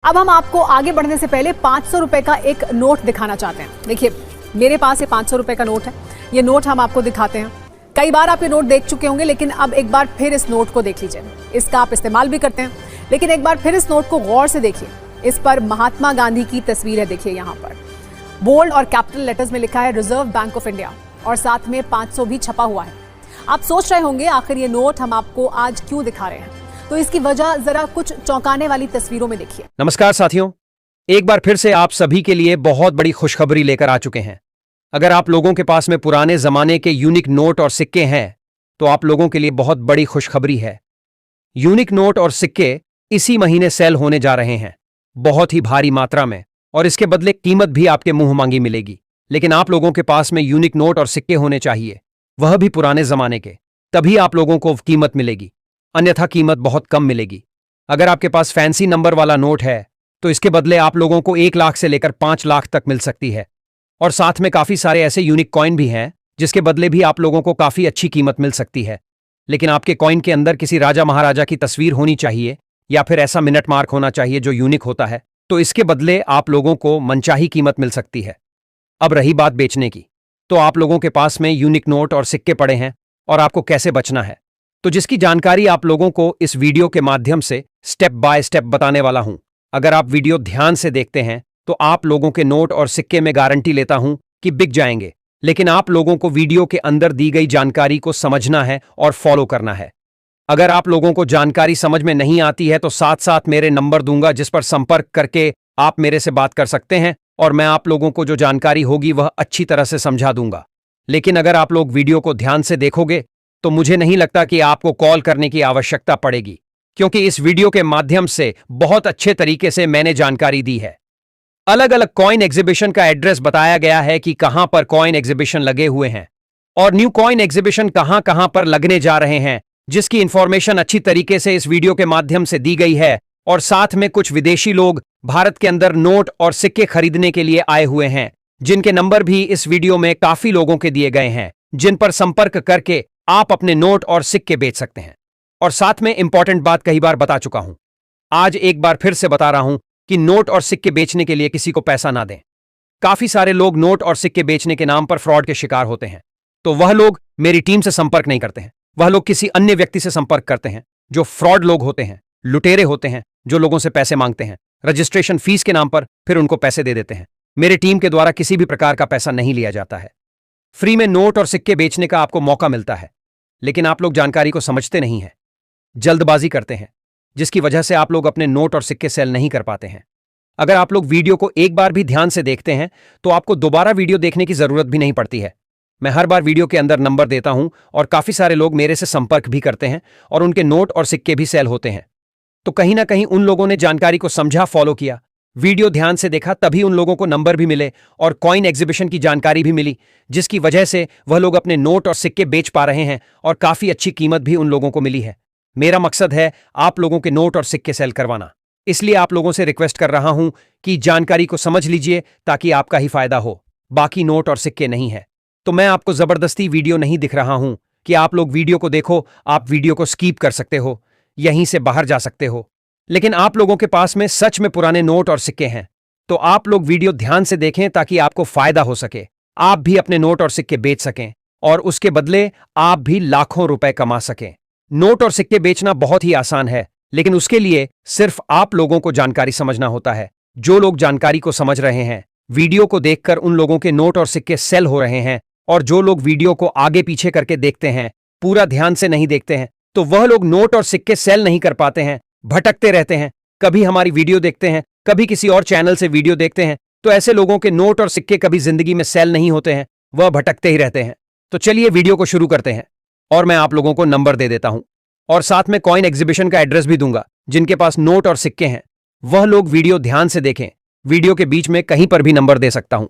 अब हम आपको आगे बढ़ने से पहले 500 रुपए का एक नोट दिखाना चाहते हैं। देखिए, मेरे पास ये 500 रुपए का नोट है। ये नोट हम आपको दिखाते हैं। कई बार आप ये नोट देख चुके होंगे, लेकिन अब एक बार फिर इस नोट को देख लीजिए। इसका आप इस्तेमाल भी करते हैं, लेकिन एक बार फिर इस नोट को गौर से देखिए। इस पर महात्मा गांधी की तस्वीर है। देखिए, यहाँ पर बोल्ड और कैपिटल लेटर्स में लिखा है रिजर्व बैंक ऑफ इंडिया, और साथ में 500 भी छपा हुआ है। आप सोच रहे होंगे आखिर ये नोट हम आपको आज क्यों दिखा रहे हैं, तो इसकी वजह जरा कुछ चौंकाने वाली तस्वीरों में देखिए। नमस्कार साथियों, एक बार फिर से आप सभी के लिए बहुत बड़ी खुशखबरी लेकर आ चुके हैं। अगर आप लोगों के पास में पुराने जमाने के यूनिक नोट और सिक्के हैं तो आप लोगों के लिए बहुत बड़ी खुशखबरी है। यूनिक नोट और सिक्के इसी महीने सेल होने जा रहे हैं, बहुत ही भारी मात्रा में, और इसके बदले कीमत भी आपके मुंह मांगी मिलेगी। लेकिन आप लोगों के पास में यूनिक नोट और सिक्के होने चाहिए, वह भी पुराने जमाने के, तभी आप लोगों को कीमत मिलेगी, अन्यथा कीमत बहुत कम मिलेगी। अगर आपके पास फैंसी नंबर वाला नोट है तो इसके बदले आप लोगों को 1 लाख से लेकर 5 लाख तक मिल सकती है, और साथ में काफी सारे ऐसे यूनिक कॉइन भी हैं जिसके बदले भी आप लोगों को काफी अच्छी कीमत मिल सकती है। लेकिन आपके कॉइन के अंदर किसी राजा महाराजा की तस्वीर होनी चाहिए, या फिर ऐसा मिनट मार्क होना चाहिए जो यूनिक होता है, तो इसके बदले आप लोगों को मनचाही कीमत मिल सकती है। अब रही बात बेचने की, तो आप लोगों के पास में यूनिक नोट और सिक्के पड़े हैं और आपको कैसे बचना है, तो जिसकी जानकारी आप लोगों को इस वीडियो के माध्यम से स्टेप बाय स्टेप बताने वाला हूं। अगर आप वीडियो ध्यान से देखते हैं तो आप लोगों के नोट और सिक्के में गारंटी लेता हूं कि बिक जाएंगे। लेकिन आप लोगों को वीडियो के अंदर दी गई जानकारी को समझना है और फॉलो करना है। अगर आप लोगों को जानकारी समझ में नहीं आती है तो साथ साथ मेरे नंबर दूंगा, जिस पर संपर्क करके आप मेरे से बात कर सकते हैं, और मैं आप लोगों को जो जानकारी होगी वह अच्छी तरह से समझा दूंगा। लेकिन अगर आप लोग वीडियो को ध्यान से देखोगे तो मुझे नहीं लगता कि आपको कॉल करने की आवश्यकता पड़ेगी, क्योंकि इस वीडियो के माध्यम से बहुत अच्छे तरीके से मैंने जानकारी दी है। अलग अलग कॉइन एग्जीबिशन का एड्रेस बताया गया है कि कहां पर कॉइन एग्जीबिशन लगे हुए हैं, और न्यू कॉइन एग्जीबिशन कहां कहां पर लगने जा रहे हैं, जिसकी इंफॉर्मेशन अच्छी तरीके से इस वीडियो के माध्यम से दी गई है। और साथ में कुछ विदेशी लोग भारत के अंदर नोट और सिक्के खरीदने के लिए आए हुए हैं, जिनके नंबर भी इस वीडियो में काफी लोगों के दिए गए हैं, जिन पर संपर्क करके आप अपने नोट और सिक्के बेच सकते हैं। और साथ में इंपॉर्टेंट बात कई बार बता चुका हूं, आज एक बार फिर से बता रहा हूं कि नोट और सिक्के बेचने के लिए किसी को पैसा ना दें। काफी सारे लोग नोट और सिक्के बेचने के नाम पर फ्रॉड के शिकार होते हैं, तो वह लोग मेरी टीम से संपर्क नहीं करते हैं। वह लोग किसी अन्य व्यक्ति से संपर्क करते हैं जो फ्रॉड लोग होते हैं, लुटेरे होते हैं, जो लोगों से पैसे मांगते हैं रजिस्ट्रेशन फीस के नाम पर, फिर उनको पैसे दे देते हैं। मेरे टीम के द्वारा किसी भी प्रकार का पैसा नहीं लिया जाता है। फ्री में नोट और सिक्के बेचने का आपको मौका मिलता है, लेकिन आप लोग जानकारी को समझते नहीं हैं, जल्दबाजी करते हैं, जिसकी वजह से आप लोग अपने नोट और सिक्के सेल नहीं कर पाते हैं। अगर आप लोग वीडियो को एक बार भी ध्यान से देखते हैं तो आपको दोबारा वीडियो देखने की जरूरत भी नहीं पड़ती है। मैं हर बार वीडियो के अंदर नंबर देता हूं, और काफी सारे लोग मेरे से संपर्क भी करते हैं, और उनके नोट और सिक्के भी सेल होते हैं। तो कहीं ना कहीं उन लोगों ने जानकारी को समझा, फॉलो किया, वीडियो ध्यान से देखा, तभी उन लोगों को नंबर भी मिले और कॉइन एग्जीबिशन की जानकारी भी मिली, जिसकी वजह से वह लोग अपने नोट और सिक्के बेच पा रहे हैं, और काफी अच्छी कीमत भी उन लोगों को मिली है। मेरा मकसद है आप लोगों के नोट और सिक्के सेल करवाना, इसलिए आप लोगों से रिक्वेस्ट कर रहा हूं कि जानकारी को समझ लीजिए ताकि आपका ही फायदा हो, बाकी नोट और सिक्के नहीं है। तो मैं आपको जबरदस्ती वीडियो नहीं दिख रहा हूं कि आप लोग वीडियो को देखो। आप वीडियो को स्किप कर सकते हो, यहीं से बाहर जा सकते हो। लेकिन आप लोगों के पास में सच में पुराने नोट और सिक्के हैं, तो आप लोग वीडियो ध्यान से देखें ताकि आपको फायदा हो सके, आप भी अपने नोट और सिक्के बेच सकें, और उसके बदले आप भी लाखों रुपए कमा सकें। नोट और सिक्के बेचना बहुत ही आसान है, लेकिन उसके लिए सिर्फ आप लोगों को जानकारी समझना होता है। जो लोग जानकारी को समझ रहे हैं, वीडियो को देखकर उन लोगों के नोट और सिक्के सेल हो रहे हैं, और जो लोग वीडियो को आगे पीछे करके देखते हैं, पूरा ध्यान से नहीं देखते हैं, तो वह लोग नोट और सिक्के सेल नहीं कर पाते हैं, भटकते रहते हैं। कभी हमारी वीडियो देखते हैं, कभी किसी और चैनल से वीडियो देखते हैं, तो ऐसे लोगों के नोट और सिक्के कभी जिंदगी में सेल नहीं होते हैं, वह भटकते ही रहते हैं। तो चलिए वीडियो को शुरू करते हैं, और मैं आप लोगों को नंबर दे देता हूं, और साथ में कॉइन एग्जीबिशन का एड्रेस भी दूंगा। जिनके पास नोट और सिक्के हैं वह लोग वीडियो ध्यान से देखें, वीडियो के बीच में कहीं पर भी नंबर दे सकता हूं।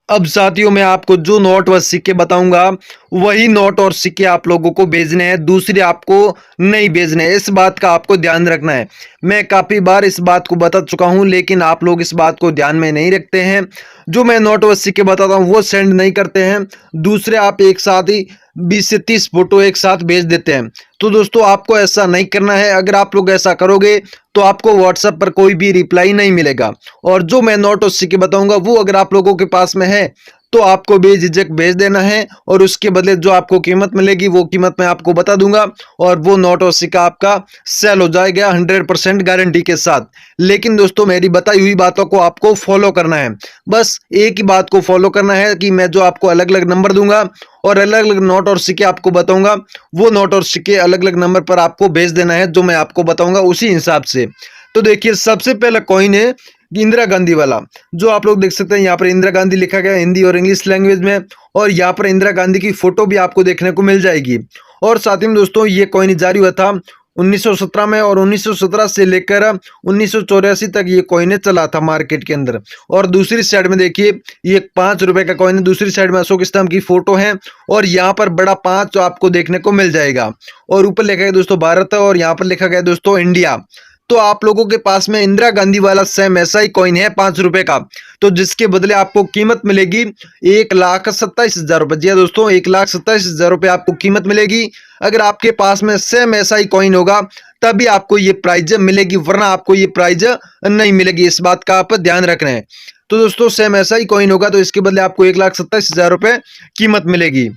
अब साथियों, मैं आपको जो नोट व सिक्के बताऊंगा वही नोट और सिक्के आप लोगों को भेजने हैं, दूसरे आपको नहीं भेजने हैं। इस बात का आपको ध्यान रखना है। मैं काफी बार इस बात को बता चुका हूं, लेकिन आप लोग इस बात को ध्यान में नहीं रखते हैं। जो मैं नोट व सिक्के बताता हूं वो सेंड नहीं करते हैं, दूसरे आप एक साथ ही 20 से 30 फोटो एक साथ भेज देते हैं। तो दोस्तों, आपको ऐसा नहीं करना है। अगर आप लोग ऐसा करोगे तो आपको व्हाट्सएप पर कोई भी रिप्लाई नहीं मिलेगा। और जो मैं नोट और सिक्के बताऊंगा वो अगर आप लोगों के पास में है तो आपको बेझिझक भेज देना है, और उसके बदले जो आपको कीमत मिलेगी वो कीमत मैं आपको बता दूंगा, और वो नोट और सिक्का आपका सेल हो जाएगा 100% गारंटी के साथ। लेकिन दोस्तों मेरी बताई हुई बातों को आपको फॉलो करना है, बस एक ही बात को फॉलो करना है कि मैं जो आपको अलग अलग नंबर दूंगा और अलग अलग नोट और सिक्के आपको बताऊंगा, वो नोट और सिक्के अलग अलग नंबर पर आपको भेज देना है जो मैं आपको बताऊंगा उसी हिसाब से। तो देखिए सबसे पहला कॉइन है इंदिरा गांधी वाला, जो आप लोग देख सकते हैं यहाँ पर इंदिरा गांधी लिखा गया हिंदी और इंग्लिश लैंग्वेज में, और यहाँ पर इंदिरा गांधी की फोटो भी आपको देखने को मिल जाएगी। और साथ ही में दोस्तों ये कॉइन जारी हुआ था 1917 में, और 1917 से लेकर 1984 तक ये कॉइन चला था मार्केट के अंदर। और दूसरी साइड में देखिए ये 5 रुपए का कॉइन है, दूसरी साइड में अशोक स्तंभ की फोटो है, और यहाँ पर बड़ा 5 आपको देखने को मिल जाएगा, और ऊपर लिखा गया दोस्तों भारत, और यहाँ पर लिखा गया दोस्तों इंडिया। तो आप लोगों के पास में इंदिरा गांधी वाला सेम ऐसा ही कॉइन है 5 रुपए का, तो जिसके बदले आपको कीमत मिलेगी 1,27,000 रुपए। जी दोस्तों 1,27,000 रुपए आपको कीमत मिलेगी। अगर आपके पास में सेम ऐसा ही कॉइन होगा तभी आपको ये प्राइज मिलेगी, वरना आपको ये प्राइज नहीं मिलेगी। इस बात का आप ध्यान रखना है। तो दोस्तों सेम ऐसा ही कॉइन होगा तो इसके बदले आपको 1,27,000 रुपए कीमत मिलेगी।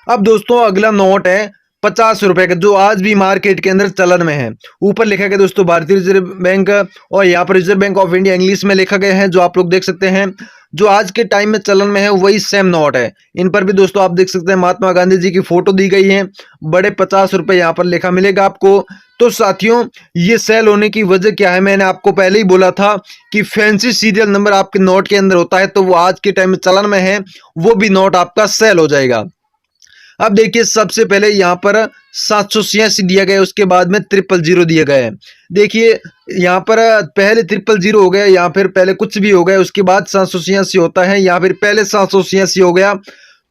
अब दोस्तों अगला नोट है 50 रुपए का, जो आज भी मार्केट के अंदर चलन में है। ऊपर लिखा गया दोस्तों भारतीय रिजर्व बैंक, और यहाँ पर reserve bank of India English में लिखा गया है, जो आप लोग देख सकते हैं। जो आज के टाइम में चलन में है वही सेम नोट है। इन पर भी दोस्तों आप देख सकते हैं महात्मा गांधी जी की फोटो दी गई है, बड़े 50 रुपए यहाँ पर लिखा मिलेगा आपको। तो साथियों ये सेल होने की वजह क्या है, मैंने आपको पहले ही बोला था कि फैंसी सीरियल नंबर आपके नोट के अंदर होता है, तो वो आज के टाइम में चलन में है, वो भी नोट आपका सेल हो जाएगा। अब देखिए सबसे पहले यहाँ पर 786 दिया गया है, उसके बाद में 000 दिया गया है। देखिए यहाँ पर पहले 000 हो गया, या फिर पहले कुछ भी हो गया, उसके बाद 786 होता है, या फिर पहले 786 हो गया,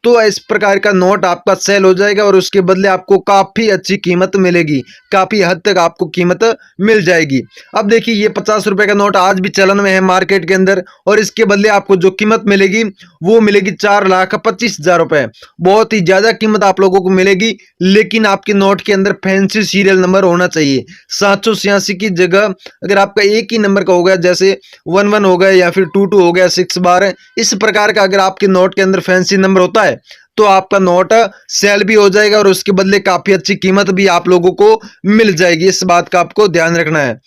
तो इस प्रकार का नोट आपका सेल हो जाएगा, और उसके बदले आपको काफी अच्छी कीमत मिलेगी, काफी हद तक आपको कीमत मिल जाएगी। अब देखिए ये 50 रुपए का नोट आज भी चलन में है मार्केट के अंदर, और इसके बदले आपको जो कीमत मिलेगी वो मिलेगी 4,25,000 रुपए। बहुत ही ज्यादा कीमत आप लोगों को मिलेगी, लेकिन आपके नोट के अंदर फैंसी सीरियल नंबर होना चाहिए। 786 की जगह अगर आपका एक ही नंबर का हो गया, जैसे 11 हो गया, या फिर 22 हो गया, 6 बार, इस प्रकार का अगर आपके नोट के अंदर फैंसी नंबर होता है तो आपका नोट सेल भी हो जाएगा, और उसके बदले काफी अच्छी कीमत भी आप लोगों को मिल जाएगी। इस बात का आपको ध्यान रखना है।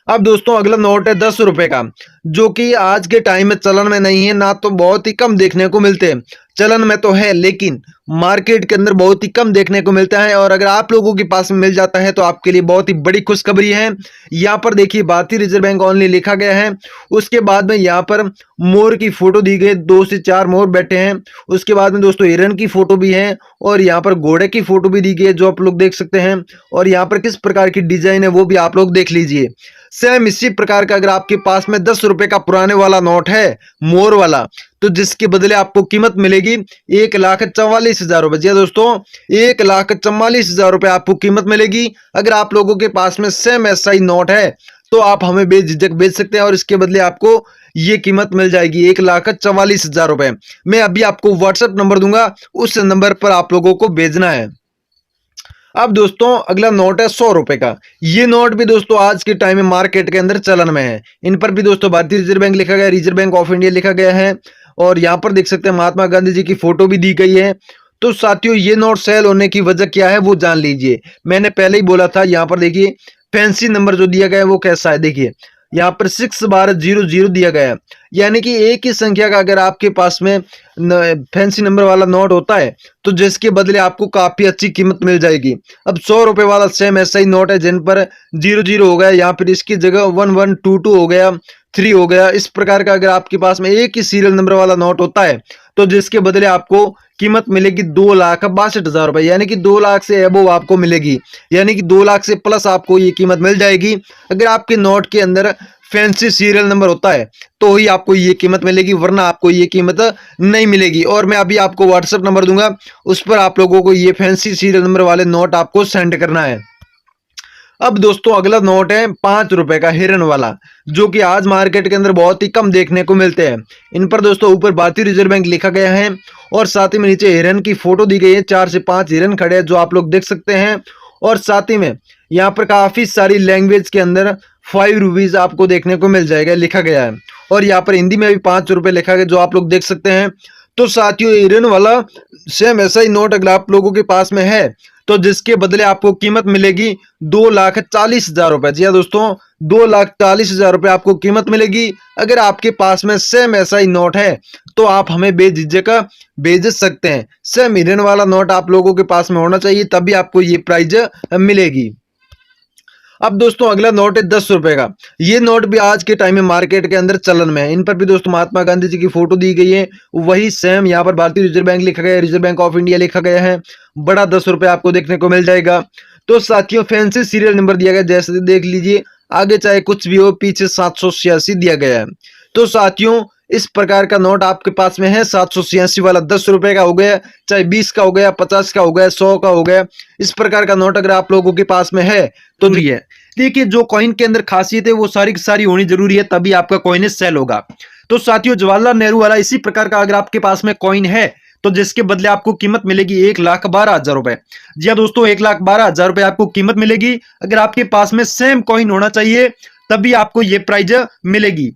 अब दोस्तों अगला नोट है 10 रुपए का, जो कि आज के टाइम में चलन में नहीं है, ना तो बहुत ही कम देखने को मिलते हैं। चलन में तो है लेकिन मार्केट के अंदर बहुत ही कम देखने को मिलता है, और अगर आप लोगों के पास में मिल जाता है तो आपके लिए बहुत ही बड़ी खुशखबरी है। यहाँ पर देखिए भारतीय रिजर्व बैंक ओनली लिखा गया है, उसके बाद में यहाँ पर मोर की फोटो दी गई, 2 से 4 मोर बैठे हैं। उसके बाद में दोस्तों हिरन की फोटो भी है, और यहाँ पर घोड़े की फोटो भी दी गई है, जो आप लोग देख सकते हैं। और यहाँ पर किस प्रकार की डिजाइन है वो भी आप लोग देख लीजिए। सेम इसी प्रकार का अगर आपके पास में 10 रुपए का पुराने वाला नोट है मोर वाला, तो जिसके बदले आपको कीमत मिलेगी 1,44,000 रुपए। जी दोस्तों 1,44,000 रुपए आपको कीमत मिलेगी। अगर आप लोगों के पास में सेम ऐसा ही नोट है तो आप हमें बेझिझक बेच सकते हैं, और इसके बदले आपको ये कीमत मिल जाएगी 1,44,000 रुपए। मैं अभी आपको व्हाट्सएप नंबर दूंगा, उस नंबर पर आप लोगों को भेजना है। अब दोस्तों अगला नोट है 100 रुपए का। ये नोट भी दोस्तों आज के टाइम में मार्केट के अंदर चलन में है। इन पर भी दोस्तों भारतीय रिजर्व बैंक लिखा गया है, रिजर्व बैंक ऑफ इंडिया लिखा गया है, और यहाँ पर देख सकते हैं महात्मा गांधी जी की फोटो भी दी गई है। तो साथियों ये नोट सेल होने की वजह क्या है वो जान लीजिए। मैंने पहले ही बोला था, यहाँ पर देखिए फैंसी नंबर जो दिया गया है वो कैसा है। देखिए यहाँ पर 6 बार 00 दिया गया है, यानी कि एक ही संख्या का अगर आपके पास में फैंसी नंबर वाला नोट होता है तो जिसके बदले आपको काफी अच्छी कीमत मिल जाएगी। अब 100 रुपए वाला सेम ऐसा ही नोट है जिन पर 00 हो गया, यहाँ पर इसकी जगह 1122 हो गया, 3 हो गया। इस प्रकार का अगर आपके पास में एक ही सीरियल नंबर वाला नोट होता है तो जिसके बदले आपको कीमत मिलेगी 2,62,000 रुपए, यानी कि 2 लाख से अबोव आपको मिलेगी, यानी कि 2 लाख से प्लस आपको ये कीमत मिल जाएगी। अगर आपके नोट के अंदर फैंसी सीरियल नंबर होता है तो ही आपको ये कीमत मिलेगी, वरना आपको ये कीमत नहीं मिलेगी। और मैं अभी आपको व्हाट्सएप नंबर दूंगा, उस पर आप लोगों को ये फैंसी सीरियल नंबर वाले नोट आपको सेंड करना है। अब दोस्तों अगला नोट है 5 रुपए का हिरन वाला, जो कि आज मार्केट के अंदर बहुत ही कम देखने को मिलते हैं। इन पर दोस्तों ऊपर भारतीय रिजर्व बैंक लिखा गया है, और साथ ही में नीचे हिरन की फोटो दी गई है। 4 से 5 हिरन खड़े हैं जो आप लोग देख सकते हैं, और साथ ही में यहाँ पर काफी सारी लैंग्वेज के अंदर 5 रुपीज आपको देखने को मिल जाएगा, लिखा गया है। और यहाँ पर हिंदी में भी 5 रुपए लिखा गया, जो आप लोग देख सकते हैं। तो साथियों, ईरान वाला सेम ऐसा ही नोट अगर आप लोगों के पास में है तो जिसके बदले आपको कीमत मिलेगी 2,40,000 रुपए। जी हाँ दोस्तों, 2,40,000 रुपए आपको कीमत मिलेगी। अगर आपके पास में सेम ऐसा ही नोट है तो आप हमें बेझिझक भेज सकते हैं। सेम ईरान वाला नोट आप लोगों के पास में होना चाहिए, तभी आपको ये प्राइज मिलेगी। अब दोस्तों अगला नोट है 10 रुपए का। ये नोट भी आज के टाइम में मार्केट के अंदर चलन में है। इन पर भी दोस्तों महात्मा गांधी जी की फोटो दी गई है, वही सेम यहाँ पर भारतीय रिजर्व बैंक लिखा गया है, रिजर्व बैंक ऑफ इंडिया लिखा गया है। बड़ा 10 रुपए आपको देखने को मिल जाएगा। तो साथियों फैंसी सीरियल नंबर दिया गया, जैसे देख लीजिए, आगे चाहे कुछ भी हो, पीछे 786 दिया गया है। तो साथियों इस प्रकार का नोट आपके पास में है, 786 वाला 10 रुपए का हो गया, चाहे 20 का हो गया, 50 का हो गया, 100 का हो गया। इस प्रकार का नोट अगर आप लोगों के पास में है तो है। देखिए, जो कॉइन के अंदर खासियत है वो सारी की सारी होनी जरूरी है, तभी आपका कॉइन सेल होगा। तो साथियों जवाहरलाल नेहरू वाला इसी प्रकार का अगर आपके पास में कॉइन है तो जिसके बदले आपको कीमत मिलेगी 1,12,000 रुपए। जी हाँ दोस्तों, 1,12,000 रुपए आपको कीमत मिलेगी। अगर आपके पास में सेम कॉइन होना चाहिए तभी आपको ये प्राइज मिलेगी।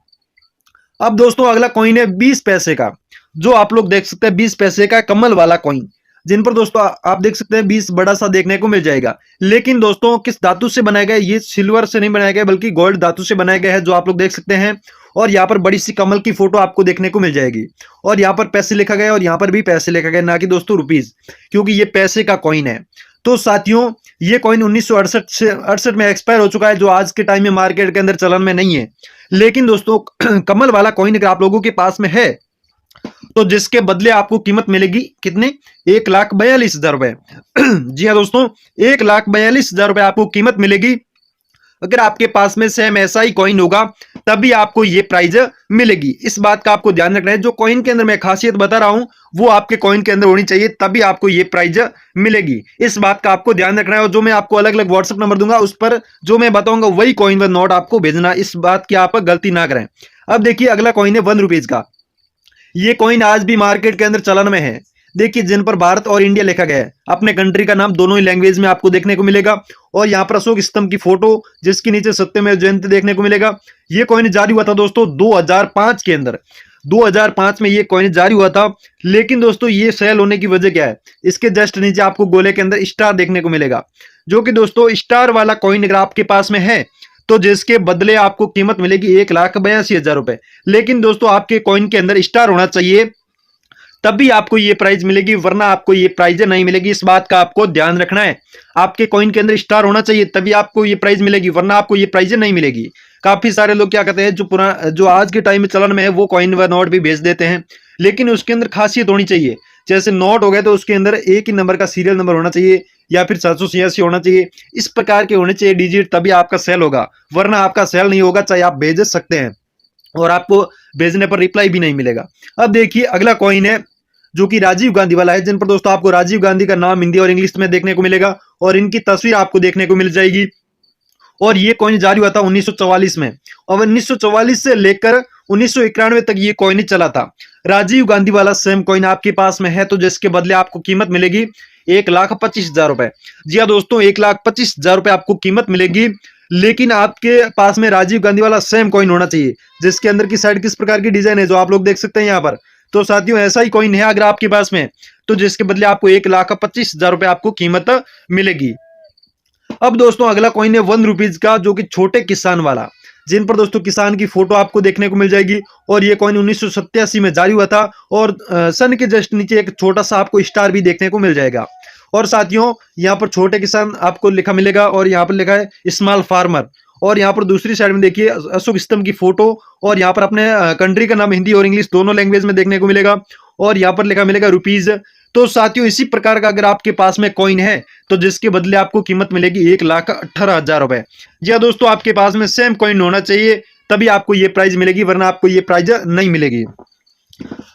अब दोस्तों अगला कॉइन है 20 पैसे का, जो आप लोग देख सकते हैं 20 पैसे का कमल वाला कॉइन, जिन पर दोस्तों आप देख सकते हैं 20 बड़ा सा देखने को मिल जाएगा। लेकिन दोस्तों किस धातु से बनाया गया है? ये सिल्वर से नहीं बनाया गया बल्कि गोल्ड धातु से बनाया गया है, जो आप लोग देख सकते हैं। और यहाँ पर बड़ी सी कमल की फोटो आपको देखने को मिल जाएगी। और यहाँ पर पैसे लिखा गया है और यहाँ पर भी पैसे लिखा गया, ना कि दोस्तों रुपीज, क्योंकि ये पैसे का कॉइन है। तो साथियों ये कॉइन 1968 में एक्सपायर हो चुका है, जो आज के टाइम में मार्केट के अंदर चलन में नहीं है। लेकिन दोस्तों कमल वाला कॉइन अगर आप लोगों के पास में है तो जिसके बदले आपको कीमत मिलेगी कितने? 1,42,000 रुपए। जी हाँ दोस्तों, 1,42,000 रुपए आपको कीमत मिलेगी। अगर आपके पास में सेम ऐसा ही कॉइन होगा तभी आपको ये प्राइज मिलेगी। इस बात का आपको ध्यान रखना है। जो कॉइन के अंदर मैं खासियत बता रहा हूं वो आपके कॉइन के अंदर होनी चाहिए, तभी आपको ये प्राइज मिलेगी। इस बात का आपको ध्यान रखना है। और जो मैं आपको अलग अलग व्हाट्सएप नंबर दूंगा उस पर जो मैं बताऊंगा वही कॉइन व नोट आपको भेजना। इस बात की आप गलती ना करें। अब देखिए अगला कॉइन है 1 रुपीज का। ये कॉइन आज भी मार्केट के अंदर चलन में है। देखिए, जिन पर भारत और इंडिया लिखा गया है, अपने कंट्री का नाम दोनों ही लैंग्वेज में आपको देखने को मिलेगा। और यहाँ पर अशोक स्तंभ की फोटो, जिसके नीचे सत्यमेव जयंती देखने को मिलेगा। ये कॉइन जारी हुआ था दोस्तों 2005 के अंदर। 2005 में ये कॉइन जारी हुआ था। लेकिन दोस्तों ये सेल होने की वजह क्या है? इसके जस्ट नीचे आपको गोले के अंदर स्टार देखने को मिलेगा, जो कि दोस्तों स्टार वाला कॉइन अगर आपके पास में है तो जिसके बदले आपको कीमत मिलेगी 1,82,000 रुपए। लेकिन दोस्तों आपके कॉइन के अंदर स्टार होना चाहिए, तभी आपको ये प्राइज मिलेगी, वरना आपको ये प्राइज नहीं मिलेगी। इस बात का आपको ध्यान रखना है। आपके कॉइन के अंदर स्टार होना चाहिए तभी आपको ये प्राइज मिलेगी, वरना आपको ये प्राइज नहीं मिलेगी। काफी सारे लोग क्या कहते हैं, जो आज के टाइम में चलन में है वो कॉइन व नोट भी भेज देते हैं, लेकिन उसके अंदर खासियत होनी चाहिए। जैसे नोट हो गए तो उसके अंदर एक ही नंबर का सीरियल नंबर होना चाहिए, या फिर 786 होना चाहिए। इस प्रकार के होने चाहिए डिजिट, तभी आपका सेल होगा, वरना आपका सेल नहीं होगा। चाहे आप भेज सकते हैं और आपको भेजने पर रिप्लाई भी नहीं मिलेगा। अब देखिए अगला कॉइन है जो कि राजीव गांधी वाला है, जिन पर दोस्तों आपको राजीव गांधी का नाम हिंदी और इंग्लिश में देखने को मिलेगा और इनकी तस्वीर आपको देखने को मिल जाएगी। और ये कॉइन जारी हुआ था 1944 में, और 1944 से लेकर 1991 तक ये कॉइन चला था। राजीव गांधी वाला सेम कॉइन आपके पास में है तो जिसके बदले आपको कीमत मिलेगी 1,25,000 रुपए। जी हाँ दोस्तों, 1,25,000 रुपए आपको कीमत मिलेगी। लेकिन आपके पास में राजीव गांधी वाला सेम कॉइन होना चाहिए, जिसके अंदर की साइड किस प्रकार की डिजाइन है जो आप लोग देख सकते हैं यहाँ पर। तो साथियों ऐसा ही कॉइन है अगर आपके पास में, तो जिसके बदले आपको 1,25,000 रुपए आपको कीमत मिलेगी। अब दोस्तों अगला कॉइन है 1 रुपीज का, जो कि छोटे किसान वाला, जिन पर दोस्तों किसान की फोटो आपको देखने को मिल जाएगी। और ये कॉइन 1987 में जारी हुआ था और सन के जस्ट नीचे एक छोटा सा आपको स्टार भी देखने को मिल जाएगा। और साथियों यहाँ पर छोटे किसान आपको लिखा मिलेगा और यहाँ पर लिखा है स्मॉल फार्मर। और यहाँ पर दूसरी साइड में देखिए अशोक स्तंभ की फोटो, और यहाँ पर अपने कंट्री का नाम हिंदी और इंग्लिश दोनों लैंग्वेज में देखने को मिलेगा। और यहाँ पर लिखा मिलेगा रुपीज। तो साथियों इसी प्रकार का अगर आपके पास में कॉइन है तो जिसके बदले आपको कीमत मिलेगी 1,18,000 रुपए। जी हाँ दोस्तों, आपके पास में सेम कॉइन होना चाहिए तभी आपको ये प्राइज मिलेगी, वरना आपको ये प्राइज नहीं मिलेगी।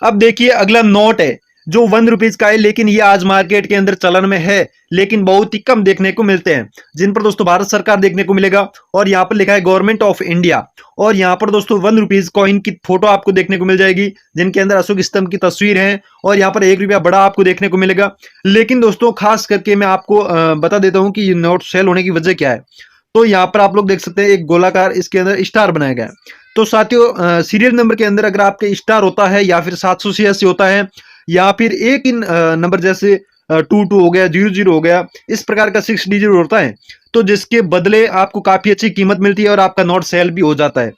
अब देखिए अगला नोट है जो 1 रुपीज का है, लेकिन ये आज मार्केट के अंदर चलन में है, लेकिन बहुत ही कम देखने को मिलते हैं, जिन पर दोस्तों भारत सरकार देखने को मिलेगा। और यहाँ पर लिखा है गवर्नमेंट ऑफ इंडिया। और यहाँ पर दोस्तों 1 रुपीज कॉइन की फोटो आपको देखने को मिल जाएगी, जिनके अंदर अशोक स्तंभ की तस्वीर है। और यहाँ पर 1 रुपया बड़ा आपको देखने को मिलेगा। लेकिन दोस्तों खास करके मैं आपको बता देता हूँ कि ये नोट सेल होने की वजह क्या है। तो यहाँ पर आप लोग देख सकते हैं एक गोलाकार इसके अंदर स्टार बनाया गया है। तो साथियों सीरियल नंबर के अंदर अगर आपके स्टार होता है या फिर 786 होता है या फिर एक इन नंबर जैसे 22 हो गया, 00 हो गया, इस प्रकार का 6 डिजिट होता है, तो जिसके बदले आपको काफी अच्छी कीमत मिलती है और आपका नोट सेल भी हो जाता है।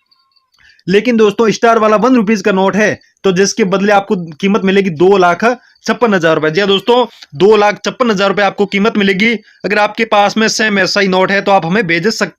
लेकिन दोस्तों स्टार वाला 1 रुपीज का नोट है, तो जिसके बदले आपको कीमत मिलेगी 2,56,000 रुपए। जी दोस्तों 2,56,000 रुपए आपको कीमत मिलेगी। अगर आपके पास में सेम ऐसा ही नोट है तो आप हमें भेज सकते